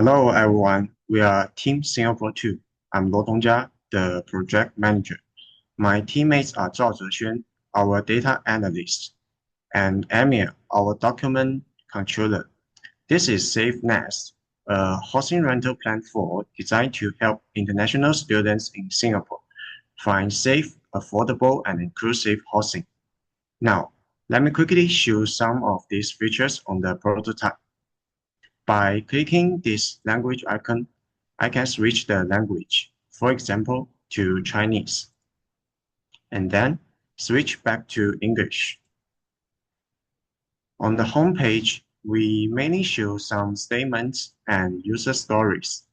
Hello, everyone. We are Team Singapore 2. I'm Lo Dongjia, the project manager. My teammates are Zhao Zexuan, our data analyst, and Emil, our document controller. This is SafeNest, a housing rental platform designed to help international students in Singapore find safe, affordable, and inclusive housing. Now, let me quickly show some of these features on the prototype. By clicking this language icon, I can switch the language, for example, to Chinese, and then switch back to English. On the home page, we mainly show some statements and user stories.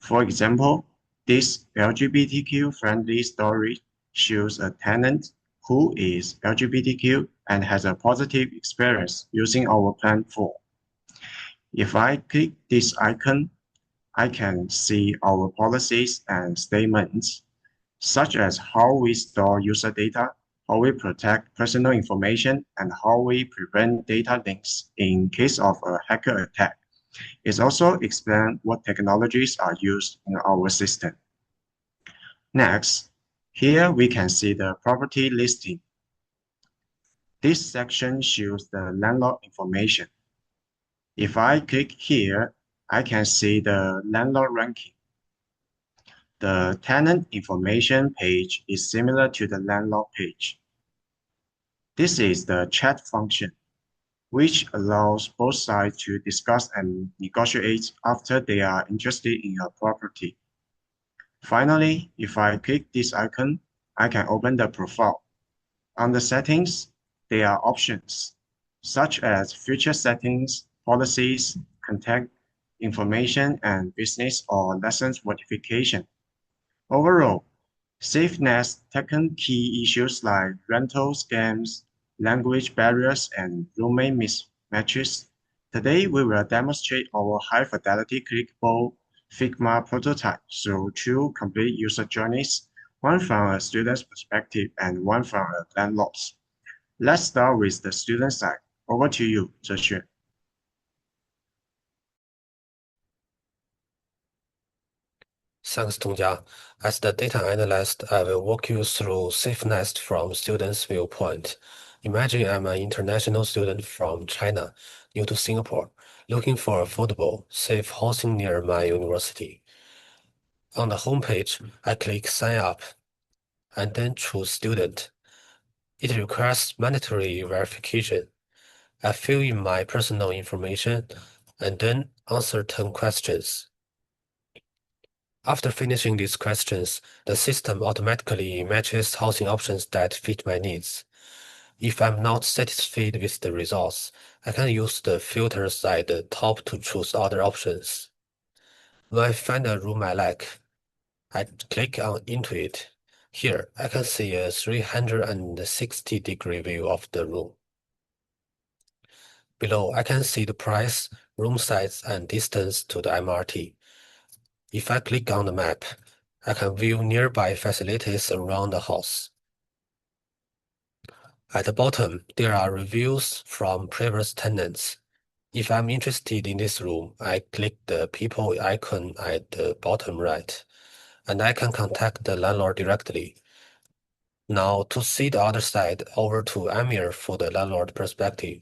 For example, this LGBTQ-friendly story shows a tenant who is LGBTQ and has a positive experience using our platform. If I click this icon, I can see our policies and statements, such as how we store user data, how we protect personal information, and how we prevent data leaks in case of a hacker attack. It also explains what technologies are used in our system. Next, here we can see the property listing. This section shows the landlord information. If I click here, I can see the landlord ranking. The tenant information page is similar to the landlord page. This is the chat function, which allows both sides to discuss and negotiate after they are interested in a property. Finally, if I click this icon, I can open the profile. On the settings, there are options, such as feature settings, policies, contact information, and business or license modification. Overall, SafeNest tackles key issues like rental scams, language barriers, and roommate mismatches. Today, we will demonstrate our high-fidelity clickable Figma prototype through two complete user journeys, one from a student's perspective and one from a landlord's. Let's start with the student side. Over to you, Zexuan. Thanks, Dongjia. As the data analyst, I will walk you through SafeNest from student's viewpoint. Imagine I'm an international student from China, new to Singapore, looking for affordable, safe housing near my university. On the homepage, I click Sign Up and then choose Student. It requires mandatory verification. I fill in my personal information and then answer 10 questions. After finishing these questions, the system automatically matches housing options that fit my needs. If I'm not satisfied with the results, I can use the filters at the top to choose other options. When I find a room I like, I click into it. Here, I can see a 360-degree view of the room. Below, I can see the price, room size, and distance to the MRT. If I click on the map, I can view nearby facilities around the house. At the bottom, there are reviews from previous tenants. If I'm interested in this room, I click the people icon at the bottom right, and I can contact the landlord directly. Now, to see the other side, over to Amir for the landlord perspective.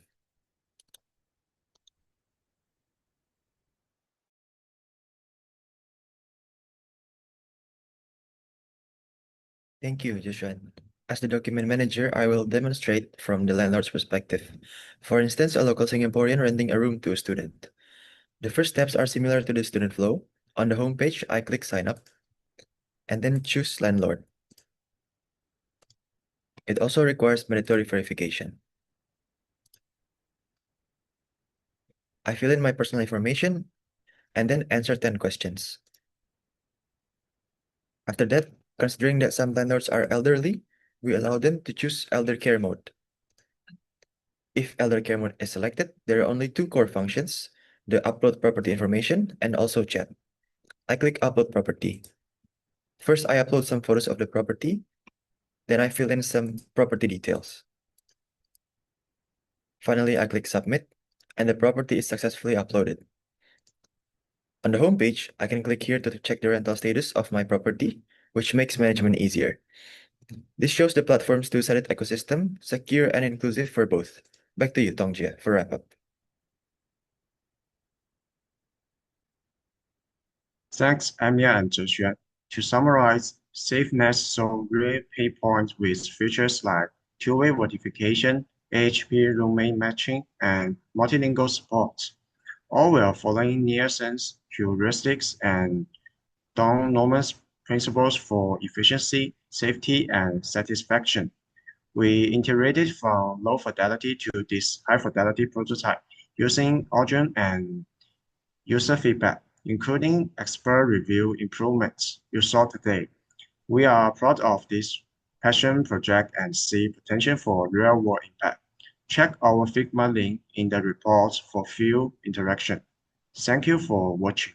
Thank you, Joshua. As the document manager, I will demonstrate from the landlord's perspective. For instance, a local Singaporean renting a room to a student. The first steps are similar to the student flow. On the homepage, I click Sign Up and then choose Landlord. It also requires mandatory verification. I fill in my personal information and then answer 10 questions. After that, considering that some landlords are elderly, we allow them to choose Elder Care mode. If Elder Care mode is selected, there are only two core functions, the upload property information and also chat. I click Upload Property. First, I upload some photos of the property, then I fill in some property details. Finally, I click Submit, and the property is successfully uploaded. On the home page, I can click here to check the rental status of my property, which makes management easier. This shows the platform's two-sided ecosystem, secure and inclusive for both. Back to you, Tongjia, for wrap-up. Thanks, Anya and Zhexuan. To summarize, SafeNest solves real pain points with features like two-way verification, AHP roommate matching, and multilingual support, all while following near-sense heuristics and Don-Norman's principles for efficiency, safety, and satisfaction. We iterated from low fidelity to this high fidelity prototype using audience and user feedback, including expert review improvements you saw today. We are proud of this passion project and see potential for real-world impact. Check our Figma link in the report for field interaction. Thank you for watching.